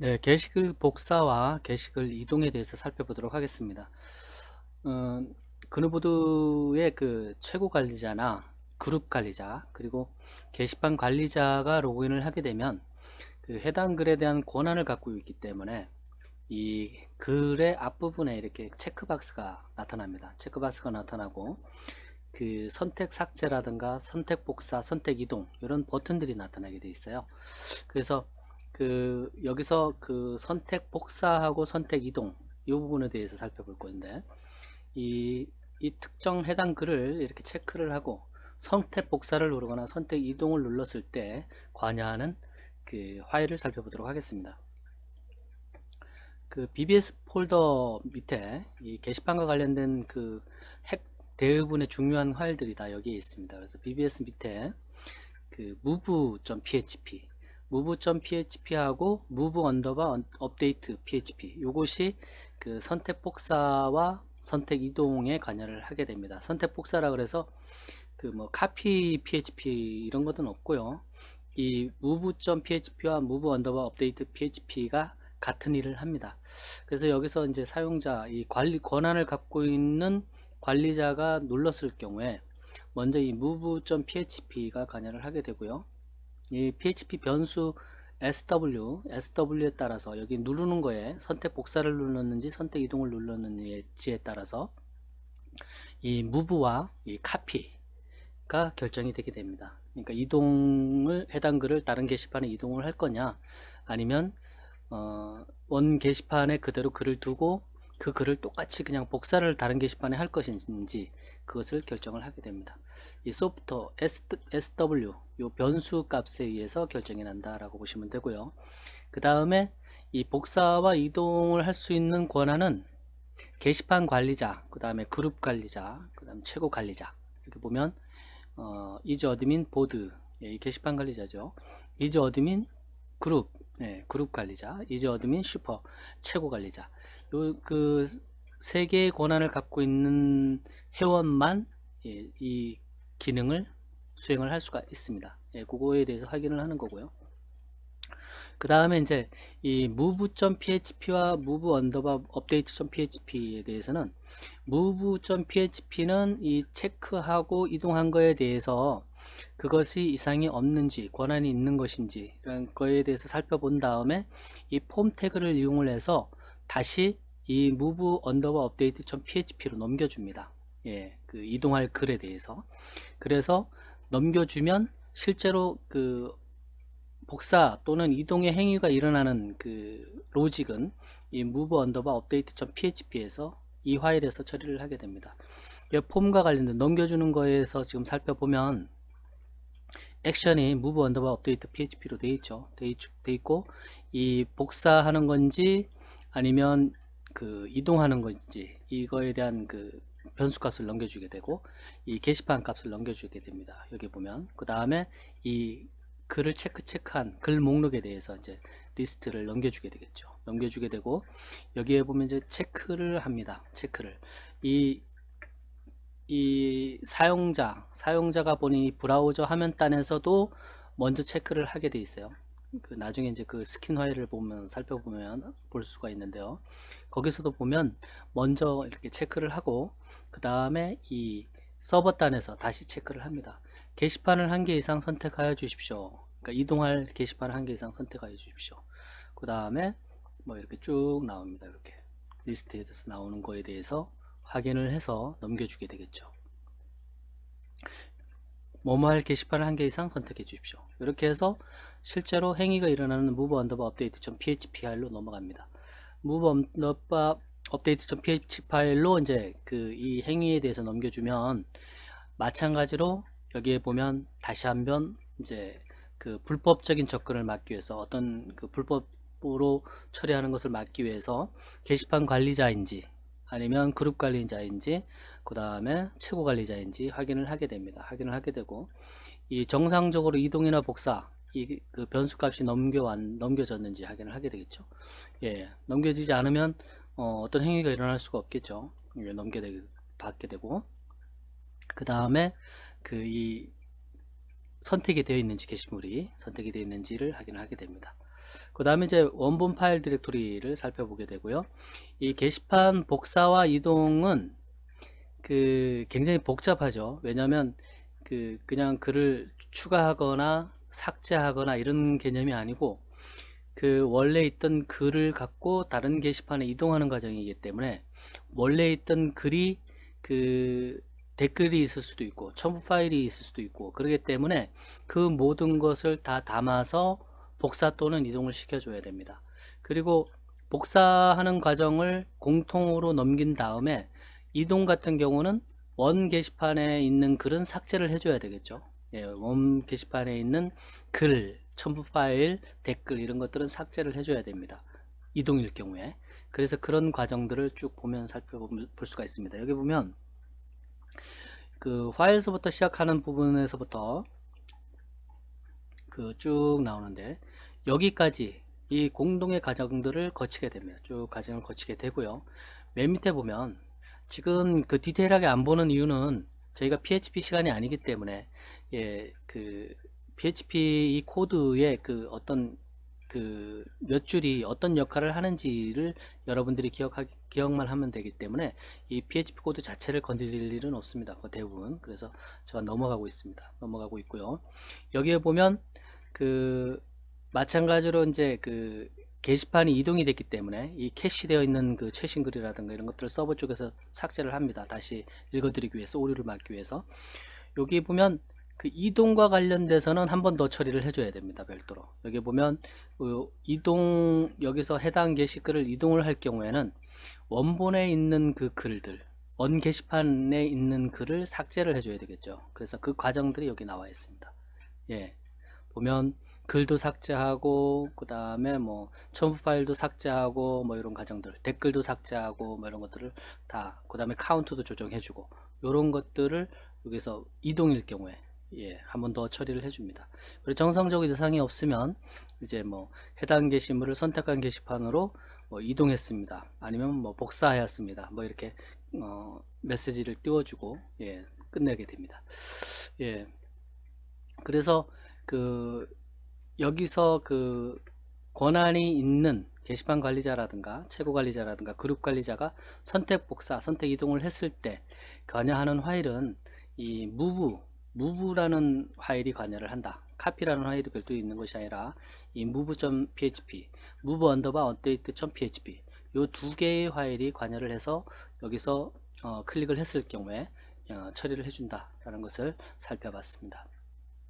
네, 게시글 복사와 게시글 이동에 대해서 살펴보도록 하겠습니다. 어, 그누보드의 그 최고 관리자나 그룹 관리자 그리고 게시판 관리자가 로그인을 하게 되면 그 해당 글에 대한 권한을 갖고 있기 때문에 이 글의 앞부분에 이렇게 체크박스가 나타납니다. 체크박스가 나타나고 그 선택 삭제라든가 선택 복사, 선택 이동 이런 버튼들이 나타나게 돼 있어요. 그래서 그 여기서 그 선택 복사하고 선택 이동 이 부분에 대해서 살펴볼 건데 이 특정 해당 글을 이렇게 체크를 하고 선택 복사를 누르거나 선택 이동을 눌렀을 때 관여하는 그 파일을 살펴보도록 하겠습니다. 그 BBS 폴더 밑에 이 게시판과 관련된 그 대부분의 중요한 파일들이 다 여기에 있습니다. 그래서 BBS 밑에 그 move.php move.php하고 move 언더바 업데이트 php 요것이 그 선택 복사와 선택 이동에 관여를 하게 됩니다. 선택 복사라 그래서 그 뭐 카피 php 이런 것은 없고요. 이 move.php와 move 언더바 업데이트 php가 같은 일을 합니다. 그래서 여기서 이제 사용자 이 관리 권한을 갖고 있는 관리자가 눌렀을 경우에 먼저 이 move.php가 관여를 하게 되고요. 이 PHP 변수 sw에 따라서 여기 누르는 거에 선택 복사를 눌렀는지 선택 이동을 눌렀는지에 따라서 이 move와 이 copy가 결정이 되게 됩니다. 그러니까 이동을 해당 글을 다른 게시판에 이동을 할 거냐 아니면 원 게시판에 그대로 글을 두고 그 글을 똑같이 그냥 복사를 다른 게시판에 할 것인지 그것을 결정을 하게 됩니다. 이 소프트 SW 요 변수 값에 의해서 결정이 난다라고 보시면 되고요. 그 다음에 이 복사와 이동을 할 수 있는 권한은 게시판 관리자, 그 다음에 그룹 관리자, 그 다음 최고 관리자 이렇게 보면 이즈 어드민 보드 이 게시판 관리자죠. 이즈 어드민 그룹 그룹 관리자, 이즈 어드민 슈퍼 최고 관리자 요 그 세 개의 권한을 갖고 있는 회원만 이 기능을 수행을 할 수가 있습니다. 그거에 대해서 확인을 하는 거고요. 그 다음에 이제 이 move.php와 move 언더바 update.php에 대해서는 move.php는 이 체크하고 이동한 거에 대해서 그것이 이상이 없는지 권한이 있는 것인지 이런 거에 대해서 살펴본 다음에 이 폼 태그를 이용을 해서 다시 이 move 언더바 update.php로 넘겨줍니다. 그 이동할 글에 대해서. 그래서 넘겨주면 실제로 그 복사 또는 이동의 행위가 일어나는 그 로직은 이 move 언더바 update.php에서 이 파일에서 처리를 하게 됩니다. 폼과 관련된 넘겨주는 거에서 지금 살펴보면 액션이 move 언더바 업데이트 php로 돼 있죠. 돼 있고 이 복사하는 건지 아니면 그 이동하는 건지 이거에 대한 그 변수 값을 넘겨주게 되고 이 게시판 값을 넘겨주게 됩니다. 여기 보면 그 다음에 이 글을 체크한 글 목록에 대해서 이제 리스트를 넘겨주게 되겠죠. 넘겨주게 되고 여기에 보면 이제 체크를 합니다. 체크를 이 사용자가 보니 브라우저 화면단에서도 먼저 체크를 하게 돼 있어요. 그 나중에 이제 그 스킨 화일을 보면 살펴보면 볼 수가 있는데요. 거기서도 보면 먼저 이렇게 체크를 하고 그 다음에 이 서버단에서 다시 체크를 합니다. 게시판을 한 개 이상 선택하여 주십시오. 그러니까 이동할 게시판을 한 개 이상 선택하여 주십시오. 그 다음에 뭐 이렇게 쭉 나옵니다. 이렇게 리스트에 대해서 나오는 거에 대해서 확인을 해서 넘겨주게 되겠죠. 뭐뭐 할 게시판을 한 개 이상 선택해 주십시오. 이렇게 해서 실제로 행위가 일어나는 move 언더바 update.php 파일로 넘어갑니다. move 언더바 update.php 파일로 이제 그 이 행위에 대해서 넘겨주면 마찬가지로 여기에 보면 다시 한번 이제 그 불법적인 접근을 막기 위해서 어떤 그 불법으로 처리하는 것을 막기 위해서 게시판 관리자인지 아니면 그룹 관리자인지 그 다음에 최고 관리자인지 확인을 하게 됩니다. 확인을 하게 되고 이 정상적으로 이동이나 복사 이 그 변수 값이 넘겨졌는지 확인을 하게 되겠죠. 넘겨지지 않으면 어떤 행위가 일어날 수가 없겠죠. 받게 되고 그 다음에 그 이 선택이 되어 있는지 게시물이 선택이 되어 있는지를 확인을 하게 됩니다. 그 다음에 이제 원본 파일 디렉토리를 살펴보게 되고요. 이 게시판 복사와 이동은 굉장히 복잡하죠. 왜냐하면 그냥 글을 추가하거나 삭제하거나 이런 개념이 아니고 원래 있던 글을 갖고 다른 게시판에 이동하는 과정이기 때문에 원래 있던 글이 댓글이 있을 수도 있고 첨부 파일이 있을 수도 있고 그렇기 때문에 그 모든 것을 다 담아서 복사 또는 이동을 시켜줘야 됩니다. 그리고 복사하는 과정을 공통으로 넘긴 다음에 이동 같은 경우는 원 게시판에 있는 글은 삭제를 해줘야 되겠죠. 예, 원 게시판에 있는 글, 첨부 파일, 댓글 이런 것들은 삭제를 해줘야 됩니다. 이동일 경우에. 그래서 그런 과정들을 쭉 보면 살펴볼 수가 있습니다. 여기 보면 파일에서부터 시작하는 부분에서부터 쭉 나오는데 여기까지 이 공동의 과정들을 거치게 됩니다. 쭉 과정을 거치게 되고요. 맨 밑에 보면 지금 디테일하게 안 보는 이유는 저희가 PHP 시간이 아니기 때문에 PHP 이 코드의 어떤 몇 줄이 어떤 역할을 하는지를 여러분들이 기억만 하면 되기 때문에 이 PHP 코드 자체를 건드릴 일은 없습니다. 대부분. 그래서 제가 넘어가고 있습니다. 넘어가고 있고요. 여기에 보면 마찬가지로 이제 게시판이 이동이 됐기 때문에 이 캐시되어 있는 최신 글이라든가 이런 것들을 서버 쪽에서 삭제를 합니다. 다시 읽어드리기 위해서, 오류를 막기 위해서. 여기 보면 이동과 관련돼서는 한 번 더 처리를 해줘야 됩니다. 별도로. 여기 보면 여기서 해당 게시글을 이동을 할 경우에는 원본에 있는 글들, 원 게시판에 있는 글을 삭제를 해줘야 되겠죠. 그래서 그 과정들이 여기 나와 있습니다. 예, 보면 글도 삭제하고 그 다음에 첨부 파일도 삭제하고 이런 과정들, 댓글도 삭제하고 이런 것들을 다, 그 다음에 카운트도 조정해주고 이런 것들을 여기서 이동일 경우에 한 번 더 처리를 해줍니다. 그리고 정상적 이상이 없으면 이제 해당 게시물을 선택한 게시판으로 이동했습니다. 아니면 복사하였습니다. 이렇게 메시지를 띄워주고 끝내게 됩니다. 그래서 여기서 권한이 있는 게시판 관리자라든가 최고 관리자라든가 그룹 관리자가 선택 복사, 선택 이동을 했을 때 관여하는 파일은 이 muve라는 파일이 관여를 한다. copy라는 파일이 별도로 있는 것이 아니라 이 move.php, move_update.php 요 두 개의 파일이 관여를 해서 여기서 클릭을 했을 경우에 처리를 해준다라는 것을 살펴봤습니다.